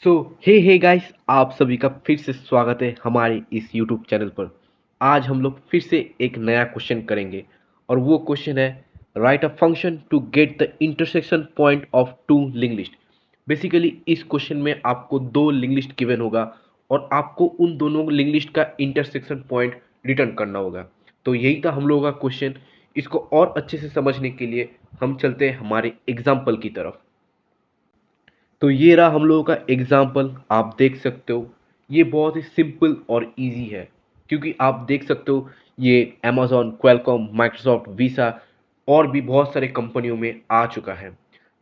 सो hey guys, आप सभी का फिर से स्वागत है हमारे इस यूट्यूब चैनल पर। आज हम लोग फिर से एक नया क्वेश्चन करेंगे और वो क्वेश्चन है write a function to get the intersection point of two link list. Basically इस क्वेश्चन में आपको दो लिंक लिस्ट गिवन होगा और आपको उन दोनों लिंक लिस्ट का इंटरसेक्शन पॉइंट रिटर्न करना होगा। तो यही था हम लोगों का क्वेश्चन। इसको और अच्छे से समझने के लिए हम चलते हैं हमारे एग्जाम्पल की तरफ। तो ये रहा हम लोगों का एग्जाम्पल, आप देख सकते हो। ये बहुत ही सिंपल और इजी है क्योंकि आप देख सकते हो ये अमेजोन, क्वालकॉम, माइक्रोसॉफ्ट, वीसा और भी बहुत सारे कंपनियों में आ चुका है।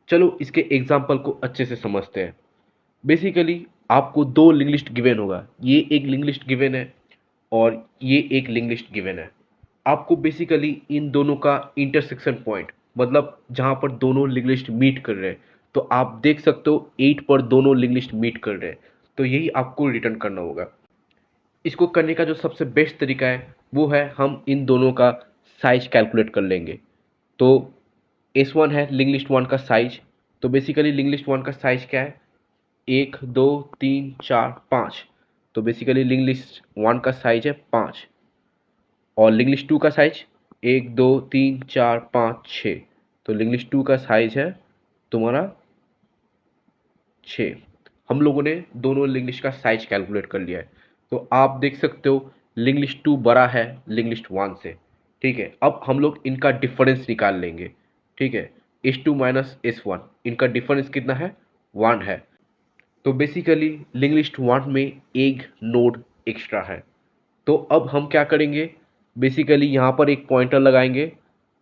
चलो इसके एग्जाम्पल को अच्छे से समझते हैं। बेसिकली आपको दो लिंक लिस्ट गिवन होगा, ये एक लिंक लिस्ट गिवन है और ये एक लिंक लिस्ट गिवन है। आपको बेसिकली इन दोनों का इंटरसेक्शन पॉइंट, मतलब जहां पर दोनों लिंक लिस्ट मीट कर रहे हैं, तो आप देख सकते हो 8 पर दोनों लिंक लिस्ट मीट कर रहे हैं, तो यही आपको रिटर्न करना होगा। इसको करने का जो सबसे बेस्ट तरीका है वो है हम इन दोनों का साइज कैलकुलेट कर लेंगे। तो S1 है लिंक लिस्ट वन का साइज। तो बेसिकली लिंक लिस्ट वन का साइज क्या है? 1 2 3 4 5। तो बेसिकली लिंक लिस्ट वन का साइज है 5 और लिंक लिस्ट टू का साइज 1 2 3 4 5 6। तो लिंक लिस्ट टू का साइज है तुम्हारा 6। हम लोगों ने दोनों लिंक लिस्ट का साइज कैलकुलेट कर लिया है। तो आप देख सकते हो लिंक लिस्ट टू बड़ा है लिंक लिस्ट वन से। ठीक है, अब हम लोग इनका डिफरेंस निकाल लेंगे। ठीक है, S2 माइनस S1, इनका डिफरेंस कितना है? 1 है। तो बेसिकली लिंक लिस्ट वन में एक नोड एक्स्ट्रा है। तो अब हम क्या करेंगे? बेसिकली यहाँ पर एक पॉइंटर लगाएंगे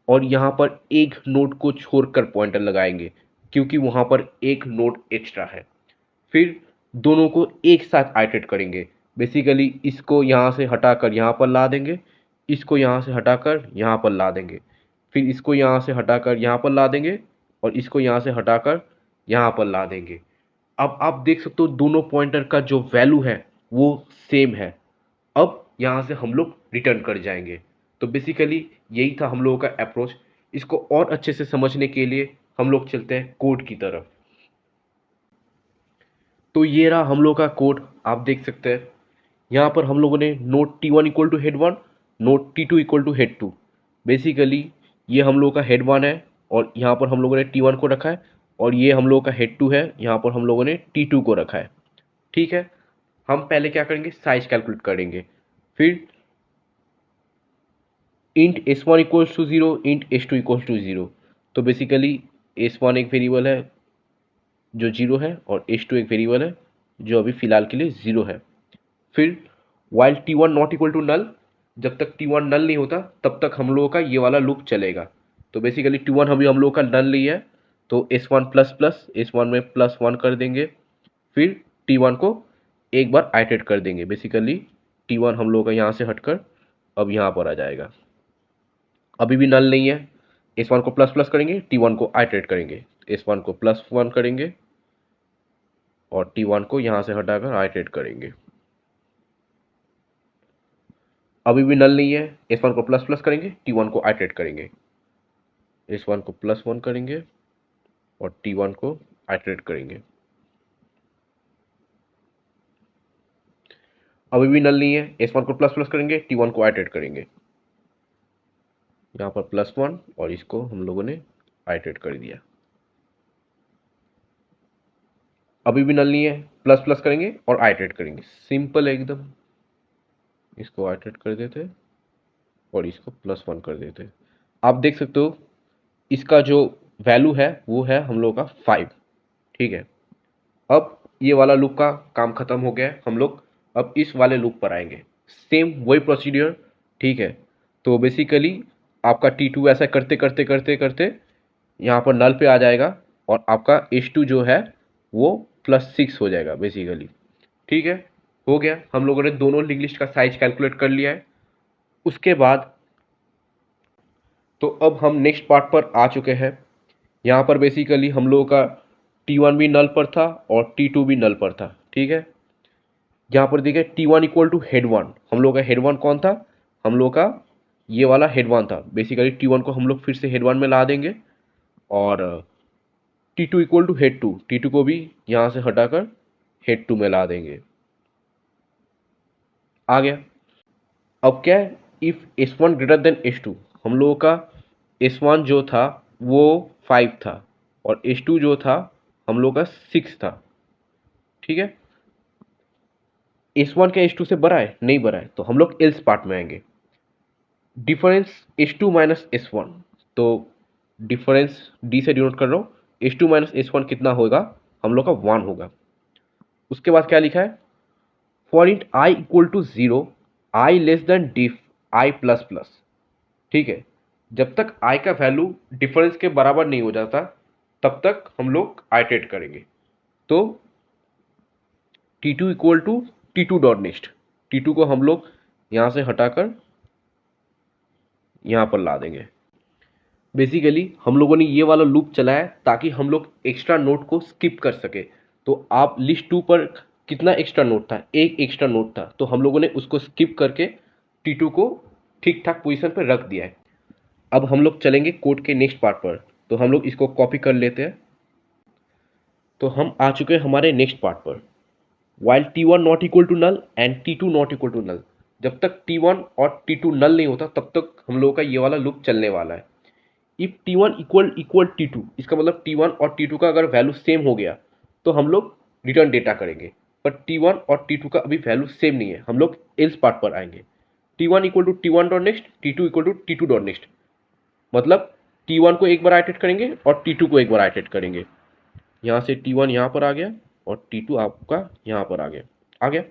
और यहाँ पर एक नोड को छोड़कर पॉइंटर लगाएंगे क्योंकि वहाँ पर एक नोड एक्स्ट्रा है। फिर दोनों को एक साथ आइटरेट करेंगे। बेसिकली इसको यहाँ से हटाकर यहाँ पर ला देंगे, इसको यहाँ से हटाकर यहाँ पर ला देंगे, फिर इसको यहाँ से हटाकर यहाँ पर ला देंगे और इसको यहाँ से हटाकर यहाँ पर ला देंगे। अब आप देख सकते हो दोनों पॉइंटर का जो वैल्यू है वो सेम है। अब यहाँ से हम लोग रिटर्न कर जाएंगे। तो बेसिकली यही था हम लोगों का अप्रोच। इसको और अच्छे से समझने के लिए हम लोग चलते हैं कोड की तरफ। तो ये रहा हम लोग का कोड, आप देख सकते हैं। यहाँ पर हम लोगों ने note T1 equal to head one, note T2 equal to head two. Basically ये हम लोग का हेड वन है और यहाँ पर हम लोगों ने T1 को रखा है और ये हम लोग का हेड टू है, यहाँ पर हम लोगों ने T2 को रखा है। ठीक है, हम पहले क्या करेंगे? साइज कैलकुलेट करेंगे। फिर int S1 equals to zero, int S2 equals to zero. तो बेसिकली S1 एक वेरिएबल है जो जीरो है और H2 एक वेरिएबल है जो अभी फिलहाल के लिए ज़ीरो है। फिर while T1 not equal to null, जब तक T1 नल नहीं होता तब तक हम लोगों का ये वाला लूप चलेगा। तो बेसिकली T1 अभी हम लोगों का नल नहीं है, तो S1 प्लस प्लस S1 में +1 कर देंगे। फिर T1 को एक बार आइटरेट कर देंगे। बेसिकली T1 हम लोगों का यहाँ से हटकर अब यहाँ पर आ जाएगा। अभी भी नल नहीं है, S1 को प्लस प्लस करेंगे, T1 को आइटरेट करेंगे, S1 को +1 करेंगे और T1 को यहाँ से हटाकर आइटरेट करेंगे। अभी भी नल नहीं है, S1 को प्लस प्लस करेंगे, T1 को आइटरेट करेंगे, S1 को +1 करेंगे और T1 को आइटरेट करेंगे। अभी भी नल नहीं है, S1 को प्लस प्लस करेंगे, T1 को आइटरेट करेंगे, यहाँ पर +1 और इसको हम लोगों ने आइटरेट कर दिया। अभी भी नल नहीं है, प्लस प्लस करेंगे और आइटरेट करेंगे, सिंपल है एकदम। इसको आइटरेट कर देते और इसको +1 कर देते। आप देख सकते हो इसका जो वैल्यू है वो है हम लोग का 5। ठीक है, अब ये वाला लूप का काम खत्म हो गया है। हम लोग अब इस वाले लूप पर आएंगे, सेम वही प्रोसीडियर। ठीक है, तो बेसिकली आपका T2 ऐसा करते करते करते करते यहाँ पर नल पे आ जाएगा और आपका H2 जो है वो +6 हो जाएगा बेसिकली। ठीक है, हो गया। हम लोगों ने दोनों लिंक लिस्ट का साइज कैलकुलेट कर लिया है। उसके बाद तो अब हम नेक्स्ट पार्ट पर आ चुके हैं। यहाँ पर बेसिकली हम लोगों का T1 भी नल पर था और T2 भी नल पर था। ठीक है, यहाँ पर देखिए T1 equal to head one, हम लोग का हेड वन कौन था? हम लोग का ये वाला हेड वन था। बेसिकली T1 को हम लोग फिर से हेड वन में ला देंगे और T2 equal to head to, T2 को भी यहाँ से हटाकर हेड टू में ला देंगे। आ गया। अब क्या है, if S1 greater than S2, हम लोगों का S1 जो था वो 5 था और S2 जो था हम लोग का 6 था। ठीक है, S1 क्या S2 से बड़ा है? नहीं बड़ा है, तो हम लोग एल्स पार्ट में आएंगे। डिफरेंस S2 माइनस S1, तो डिफरेंस D से डिनोट कर रहा हूँ। S2 माइनस S1 कितना होगा? हम लोग का 1 होगा। उसके बाद क्या लिखा है, for it I equal to 0, I less than diff I plus plus. ठीक है, जब तक I का वैल्यू डिफरेंस के बराबर नहीं हो जाता तब तक हम लोग आइटरेट करेंगे। तो T2 equal to T2 dot next, T2 को हम लोग यहाँ से हटाकर यहाँ पर ला देंगे। बेसिकली हम लोगों ने ये वाला लूप चलाया ताकि हम लोग एक्स्ट्रा नोट को स्किप कर सके। तो आप लिस्ट 2 पर कितना एक्स्ट्रा नोट था? एक एक्स्ट्रा नोट था, तो हम लोगों ने उसको स्किप करके T2 को ठीक ठाक पोजीशन पर रख दिया है। अब हम लोग चलेंगे कोड के नेक्स्ट पार्ट पर, तो हम लोग इसको कॉपी कर लेते हैं। तो हम आ चुके हैं हमारे नेक्स्ट पार्ट पर। While T1 not equal to null and T2 not equal to null, जब तक T1 और T2 नल नहीं होता तब तक हम लोगों का ये वाला लूप चलने वाला है। इफ T1 इक्वल T2, इसका मतलब T1 और T2 का अगर वैल्यू सेम हो गया तो हम लोग रिटर्न डेटा करेंगे। पर T1 और T2 का अभी वैल्यू सेम नहीं है, हम लोग एल्स पार्ट पर आएंगे। T1 equal to T1 dot next, T2 equal to T2 dot next, मतलब T1 को एक बार आइटरेट करेंगे और T2 को एक बार आइटरेट करेंगे। यहाँ से T1 यहाँ पर आ गया और T2 आपका यहाँ पर आ गया। आ गया।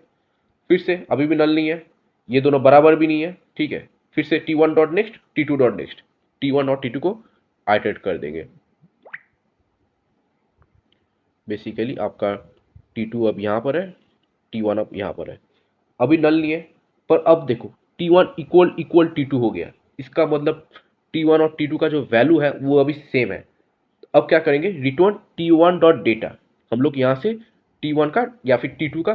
फिर से अभी भी नल नहीं है, ये दोनों बराबर भी नहीं है। ठीक है, फिर से T1 dot next, T2 dot next, T1 और T2 को आइटरेट कर देंगे। बेसिकली आपका T2 अब यहाँ पर है, T1 अब यहाँ पर है। अभी नल नहीं है, पर अब देखो T1 इक्वल T2 हो गया। इसका मतलब T1 और T2 का जो वैल्यू है वो अभी सेम है। अब क्या करेंगे, रिटर्न T1 डॉट डेटा। हम लोग यहाँ से T1 का या फिर T2 का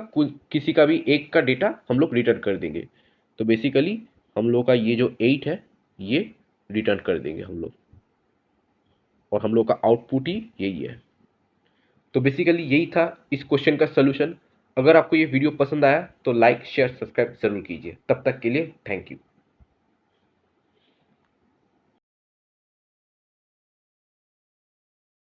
किसी का भी एक का डेटा हम लोग रिटर्न कर देंगे। तो बेसिकली हम लोग का ये जो 8 है ये रिटर्न कर देंगे हम लोग, और हम लोग का आउटपुट ही यही है। तो बेसिकली यही था इस क्वेश्चन का सलूशन। अगर आपको ये वीडियो पसंद आया तो लाइक शेयर सब्सक्राइब जरूर कीजिए। तब तक के लिए थैंक यू।